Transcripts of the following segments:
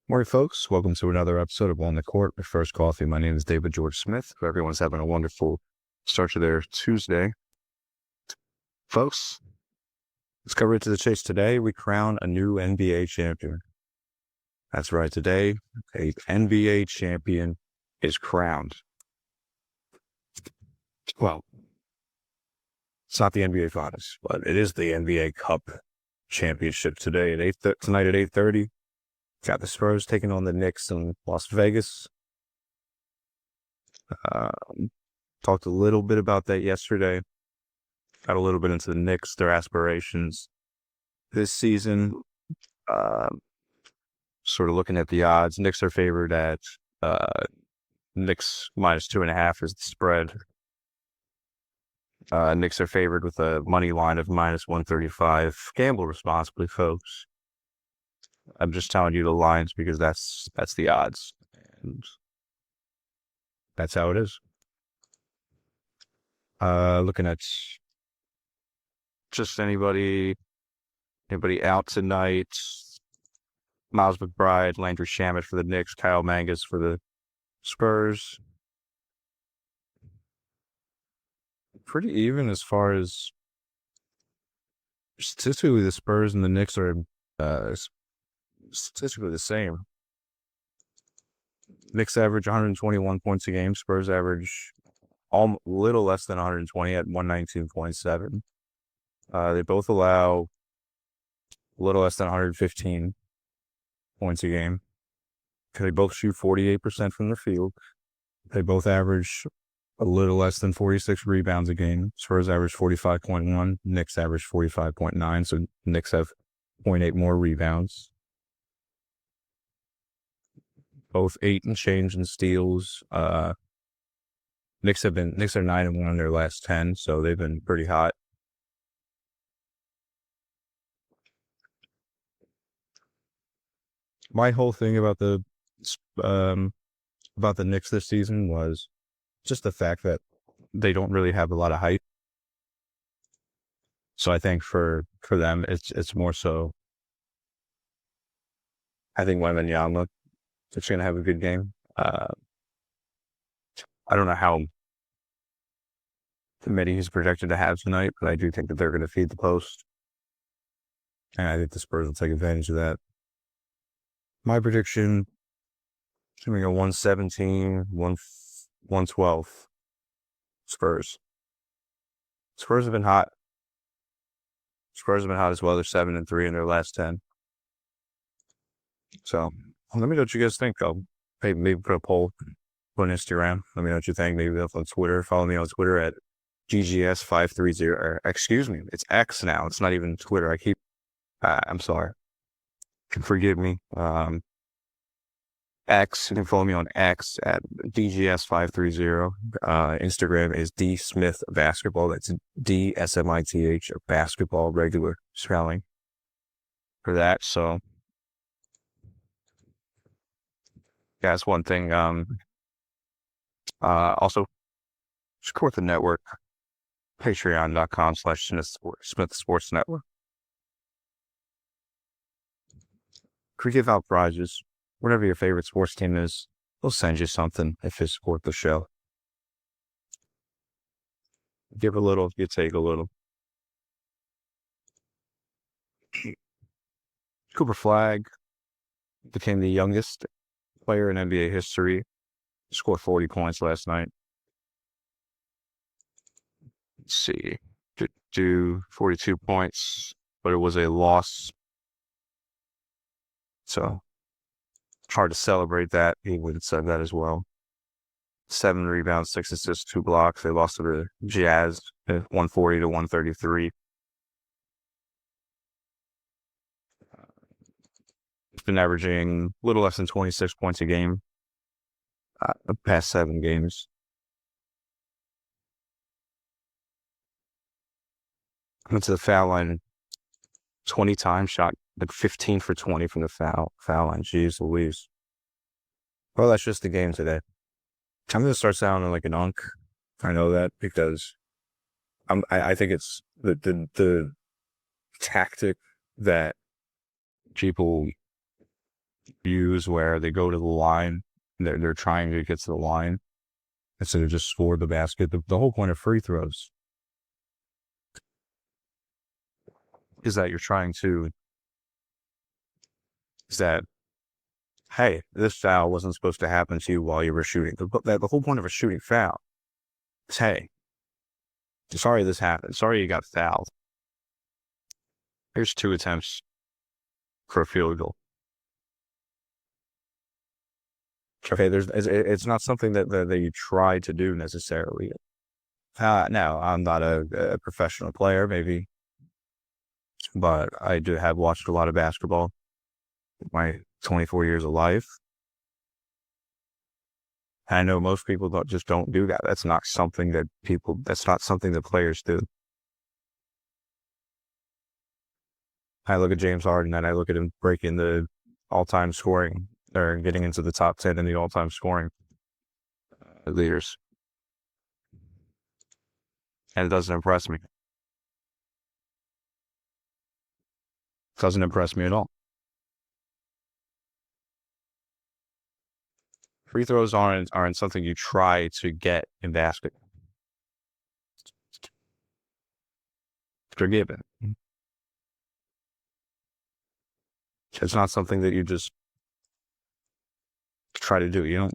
Morning, folks. Welcome to another episode of On the Court, my first coffee. My name is David George Smith. Hope everyone's having a wonderful start to their Tuesday. Folks, let's cut right to the chase. Today, we crown a new NBA champion. That's right. Today, an NBA champion is crowned. Well, it's not the NBA Finals, but it is the NBA Cup Championship today tonight at 8:30. Got the Spurs taking on the Knicks in Las Vegas. Talked a little bit about that yesterday. Got a little bit into the Knicks, their aspirations this season. Sort of looking at the odds. Knicks are favored at Knicks -2.5 is the spread. Knicks are favored with a money line of -135. Gamble responsibly, folks. I'm just telling you the lines because that's the odds, and that's how it is. Looking at just anybody out tonight. Miles McBride, Landry Shamet for the Knicks, Kyle Mangas for the Spurs. Pretty even as far as statistically, the Spurs and the Knicks are statistically the same. Knicks average 121 points a game. Spurs average little less than 120 at 119.7. They both allow a little less than 115 points a game. They both shoot 48% from the field. They both average a little less than 46 rebounds a game. Spurs average 45.1. Knicks average 45.9. So Knicks have 0.8 more rebounds. Both 8 and change in steals. Knicks are 9-1 in their last 10, so they've been pretty hot. My whole thing about the Knicks this season was just the fact that they don't really have a lot of hype. So I think for them, it's more so. I think Wembanyama is going to have a good game. I don't know how many he's projected to have tonight, but I do think that they're going to feed the post. And I think the Spurs will take advantage of that. My prediction, assuming a 117, 112 Spurs. Spurs have been hot. Spurs have been hot as well. They're 7-3 in their last 10. So let me know what you guys think. I'll maybe put a poll on Instagram. Let me know what you think. Maybe on Twitter. Follow me on Twitter at GGS530. Or, excuse me, it's X now. It's not even Twitter. I'm sorry. Forgive me. X. You can follow me on X at DGS530. Instagram is DSmithBasketball. That's DSMITH, basketball, regular spelling for that. So, that's one thing. Also, support the network. Patreon.com/Smith Sports Network. We give out prizes. Whatever your favorite sports team is, we'll send you something if you support the show. Give a little, you take a little. Cooper Flagg became the youngest player in NBA history. Scored 40 points last night. Let's see. Did do 42 points, but it was a loss. So hard to celebrate that. He would have said that as well. 7 rebounds, 6 assists, 2 blocks. They lost to the Jazz 140-133. He's been averaging a little less than 26 points a game the past 7 games. Went to the foul line 20 times, shot like 15 for 20 from the foul line. Jeez Louise. Well, that's just the game today. I'm going to start sounding like an unk. I know that because I think it's the tactic that people use where they go to the line, and they're trying to get to the line instead of just score the basket. The whole point of free throws is that you're trying to, is that, hey, this foul wasn't supposed to happen to you while you were shooting. The whole point of a shooting foul is, hey, sorry this happened. Sorry you got fouled. Here's 2 attempts for a field goal. Okay, it's not something that you try to do necessarily. Now, I'm not a professional player, maybe, but I have watched a lot of basketball my 24 years of life. And I know most people don't do that. That's not something that players do. I look at James Harden and I look at him breaking the all-time scoring, or getting into the top 10 in the all-time scoring leaders. And it doesn't impress me. It doesn't impress me at all. Free throws aren't something you try to get in basketball. They're given. It's not something that you just try to do. You don't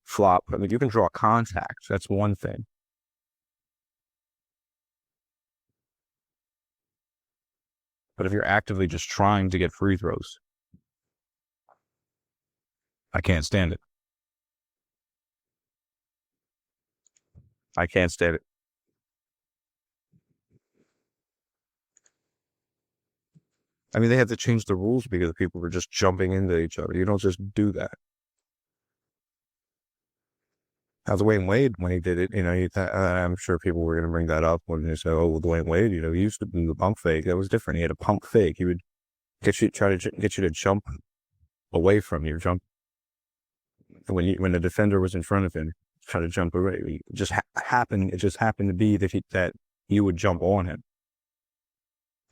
flop. I mean, you can draw contact. That's one thing. But if you're actively just trying to get free throws, I can't stand it. I can't stand it. I mean, they had to change the rules because people were just jumping into each other. You don't just do that. Now, Dwayne Wade, when he did it, I'm sure people were going to bring that up when they say, "Oh, well, Dwayne Wade, he used to do the pump fake. That was different. He had a pump fake. He would try to get you to jump away from you, jump when the defender was in front of him, try to jump away. It just happened to be that he would jump on him,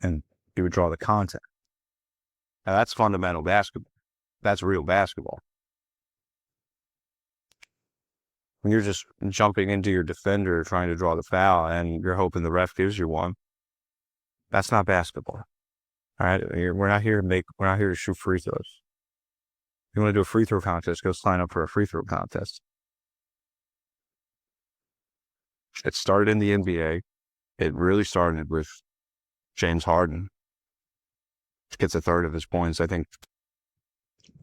and he would draw the contact. Now, that's fundamental basketball. That's real basketball. When you're just jumping into your defender trying to draw the foul and you're hoping the ref gives you one, that's not basketball. All right, we're not here to shoot free throws. If you want to do a free throw contest, go sign up for a free throw contest. It started in the NBA. It really started with James Harden. He gets a third of his points. I think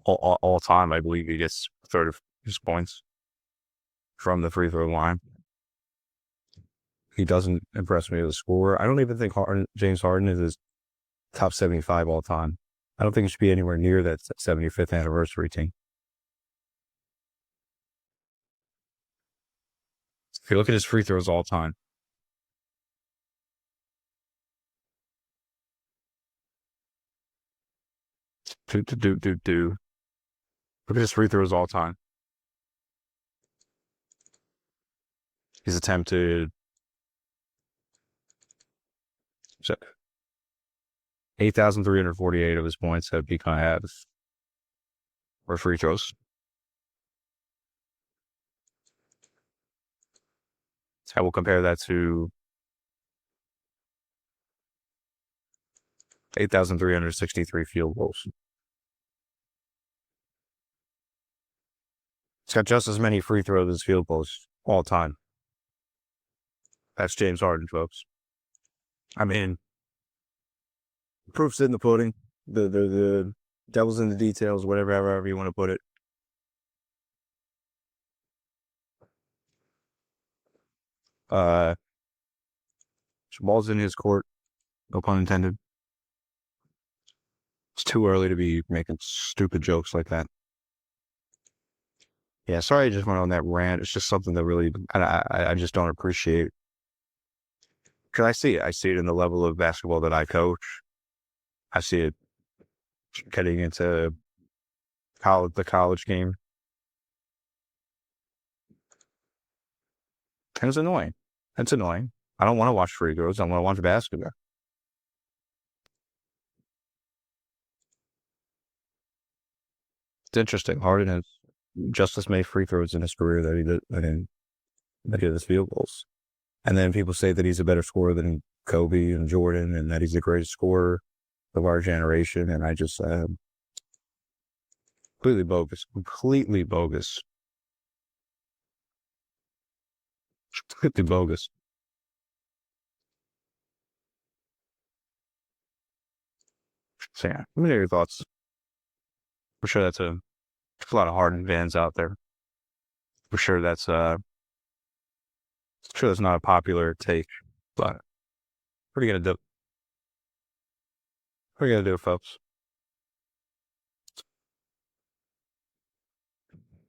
all time, I believe he gets a third of his points from the free throw line. He doesn't impress me as a scorer. I don't even think James Harden is his top 75 all time. I don't think it should be anywhere near that 75th anniversary team. If you look at his free throws all time, look at his free throws all time. He's attempted 8,348 of his points were free throws. I will compare that to 8,363 field goals. It's got just as many free throws as field goals all time. That's James Harden, folks. I mean, proof's in the pudding. The devil's in the details, however you want to put it. Ball's in his court, no pun intended. It's too early to be making stupid jokes like that. Yeah, sorry I just went on that rant. It's just something that really I just don't appreciate. Because I see it in the level of basketball that I coach. I see it getting into the college game. And it's annoying. It's annoying. I don't want to watch free throws. I want to watch basketball. It's interesting. Harden has just as many free throws in his career that he did that he does field goals. And then people say that he's a better scorer than Kobe and Jordan, and that he's the greatest scorer of our generation. And I just completely bogus, completely bogus, completely bogus. So yeah, let me know your thoughts. For sure, that's a lot of Harden fans out there. For sure, that's not a popular take, but what are you gonna do? What are you gonna do, folks?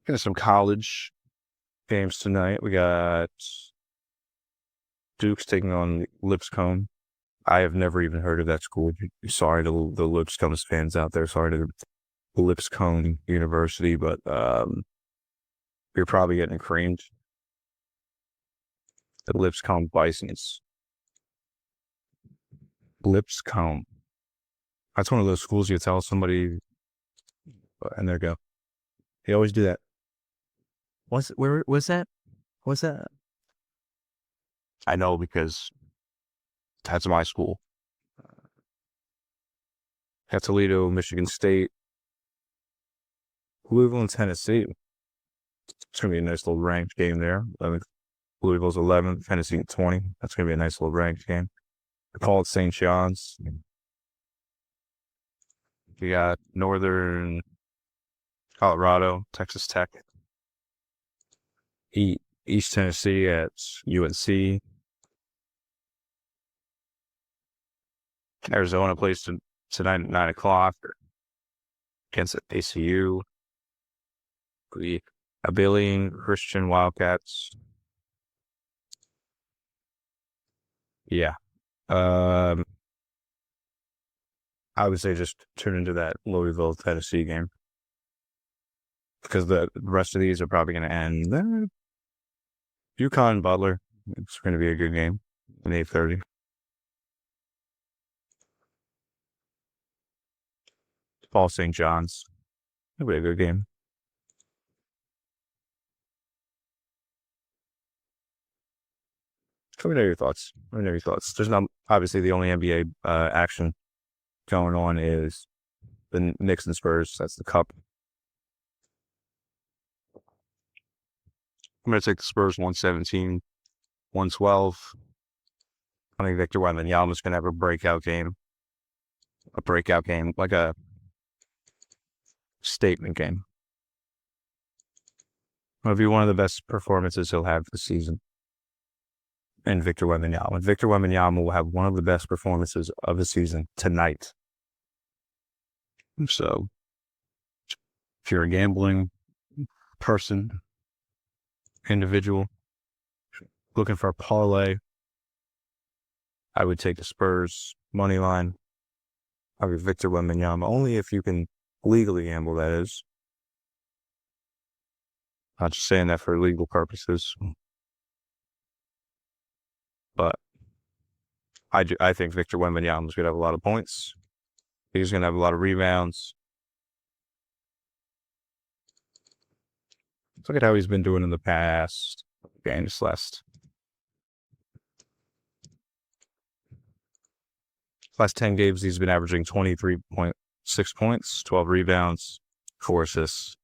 Got some college games tonight. We got Duke's taking on Lipscomb. I have never even heard of that school. Sorry to the Lipscomb fans out there. Sorry to Lipscomb University, but you're probably getting creamed. The Lipscomb Bisons. Lipscomb. That's one of those schools you tell somebody, and there you go. They always do that. Where was that? What's that? I know because that's my school. At Toledo, Michigan State, Louisville, and Tennessee. It's going to be a nice little ranked game there. Louisville's 11th, Tennessee 20. That's going to be a nice little ranked game. They call it St. John's. We got Northern Colorado, Texas Tech. East Tennessee at UNC. Arizona plays tonight at 9 o'clock against ACU. The Abilene Christian Wildcats. Yeah. I would say just tune into that Louisville, Tennessee game. Because the rest of these are probably going to end. UConn Butler. It's going to be a good game at 8:30. Paul St. John's. It'll be a good game. Let me know your thoughts. There's not obviously the only NBA action going on is the Knicks and Spurs. That's the cup. I'm going to take the Spurs 117, 112. I think Victor Wembanyama is going to have a breakout game. Like a statement game. It'll be one of the best performances he'll have this season. And Victor Wembanyama. Victor Wembanyama will have one of the best performances of the season tonight. So, if you're a gambling person, individual, looking for a parlay, I would take the Spurs money line. I would Victor Wembanyama, only if you can legally gamble, that is. Not just saying that for legal purposes. But I think Victor Wembanyama is going to have a lot of points. He's going to have a lot of rebounds. Look at how he's been doing in the past games. Last 10 games, he's been averaging 23.6 points, 12 rebounds, 4 assists.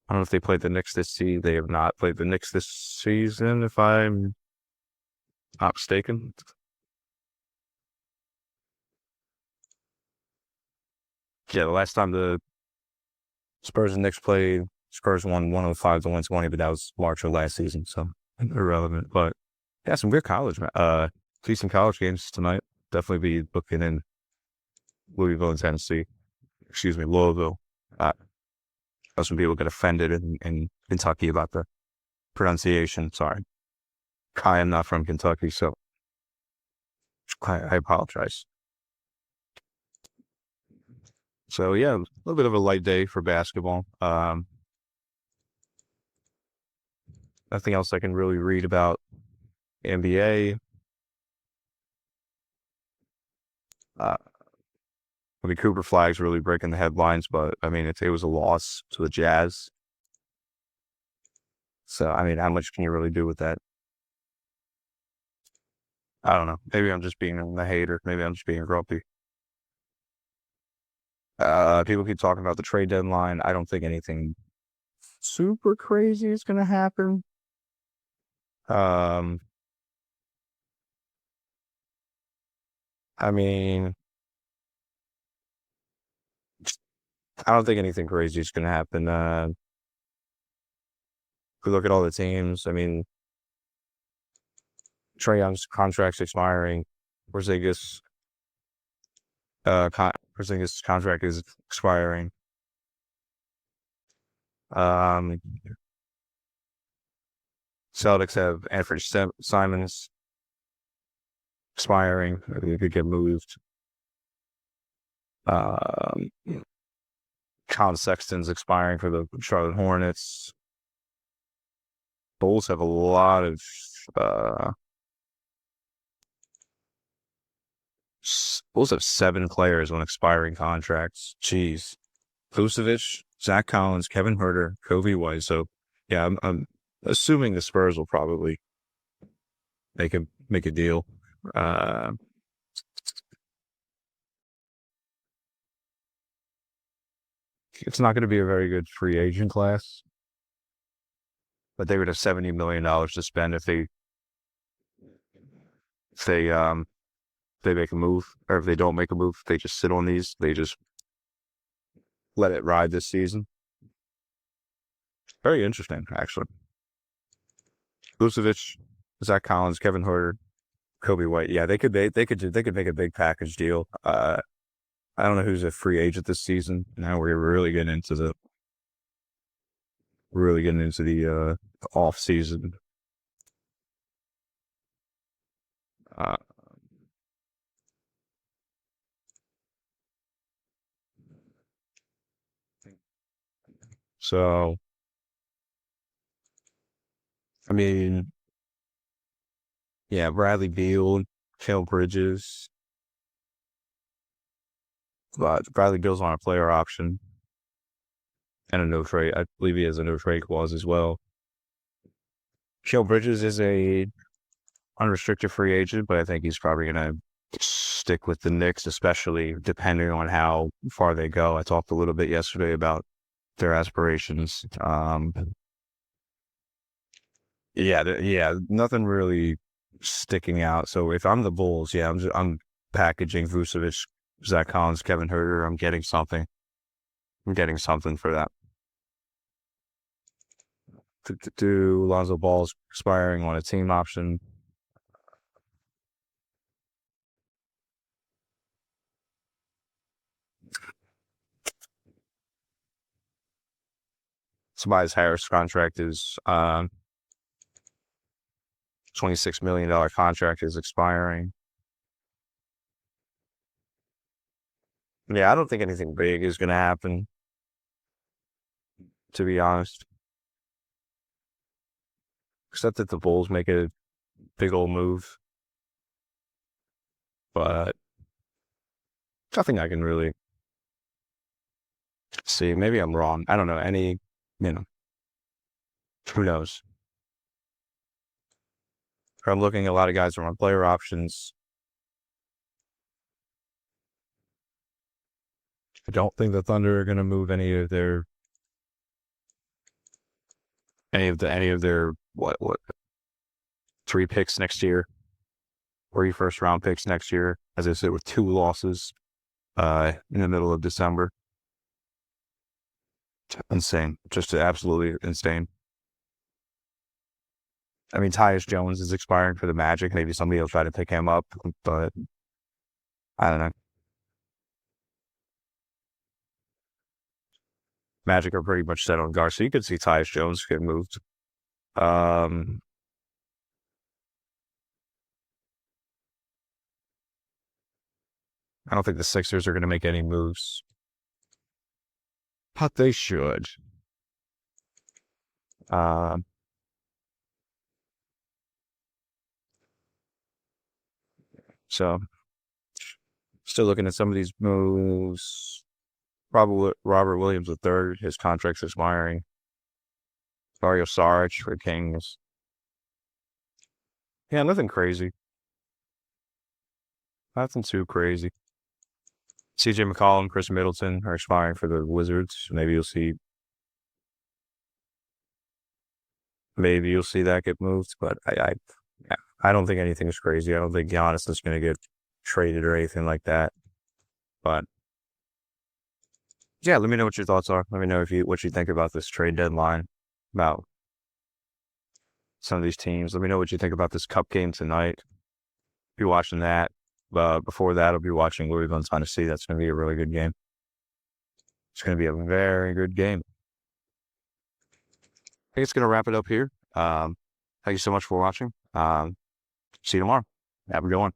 I don't know if they played the Knicks this season. They have not played the Knicks this season, if I'm not mistaken. Yeah, the last time the Spurs and Knicks played, Spurs won 105 to 120, but that was March of last season, so irrelevant. But yeah, some good decent college games tonight. Definitely be looking in Louisville and Tennessee. Louisville. Some people get offended in Kentucky about the pronunciation. Sorry. I am not from Kentucky, so I apologize. So, yeah, a little bit of a light day for basketball. Nothing else I can really read about NBA. I mean, Cooper Flag's really breaking the headlines, but I mean, it was a loss to the Jazz. So, I mean, how much can you really do with that? I don't know. Maybe I'm just being a hater. Maybe I'm just being grumpy. People keep talking about the trade deadline. I don't think anything super crazy is going to happen. I mean, I don't think anything crazy is going to happen. If we look at all the teams, I mean, Trae Young's contract's expiring. Porzingis, Porzingis' contract is expiring. Celtics have Anfernee Simons expiring. He could get moved. Colin Sexton's expiring for the Charlotte Hornets. Bulls have a lot of Bulls have 7 players on expiring contracts. Jeez. Vucevic, Zach Collins, Kevin Huerter, Kobe White. So yeah, I'm assuming the Spurs will probably make a deal. It's not going to be a very good free agent class, but they would have $70 million to spend if they make a move, or if they don't make a move, they just sit on these. They just let it ride this season. Very interesting, actually. Vucevic, Zach Collins, Kevin Huerter, Kobe White. Yeah, they could make a big package deal. I don't know who's a free agent this season. Now we're really getting into the off season. So I mean, yeah, Bradley Beal, Phil Bridges, but Bradley Beal's on a player option and a no trade. I believe he has a no trade clause as well. Shell Bridges is a unrestricted free agent, but I think he's probably going to stick with the Knicks, especially depending on how far they go. I talked a little bit yesterday about their aspirations. Yeah, nothing really sticking out. So if I'm the Bulls, yeah, I'm packaging Vucevic, Zach Collins, Kevin Huerter. I'm getting something. I'm getting something for that. To Lonzo Ball's expiring on a team option. Tobias Harris contract is $26 million contract is expiring. Yeah, I don't think anything big is going to happen, to be honest. Except that the Bulls make a big old move. But nothing I can really see. Maybe I'm wrong. I don't know. Who knows? I'm looking at a lot of guys are on player options. I don't think the Thunder are going to move any of their what 3 picks next year, 3 first round picks next year. As I said, with 2 losses in the middle of December. Insane, just absolutely insane. I mean, Tyus Jones is expiring for the Magic. Maybe somebody will try to pick him up, but I don't know. Magic are pretty much set on guard, so you could see Tyus Jones get moved. I don't think the Sixers are going to make any moves, but they should. So Still looking at some of these moves. Probably Robert Williams III. His contract's expiring. Dario Saric for Kings. Yeah, nothing crazy. Nothing too crazy. CJ McCollum, Chris Middleton are expiring for the Wizards. Maybe you'll see that get moved, but I don't think anything is crazy. I don't think Giannis is going to get traded or anything like that. But yeah, let me know what your thoughts are. Let me know what you think about this trade deadline, about some of these teams. Let me know what you think about this Cup game tonight. Be watching that. Before that, I'll be watching Louisville and Tennessee. That's going to be a really good game. It's going to be a very good game. I think it's going to wrap it up here. Thank you so much for watching. See you tomorrow. Have a good one.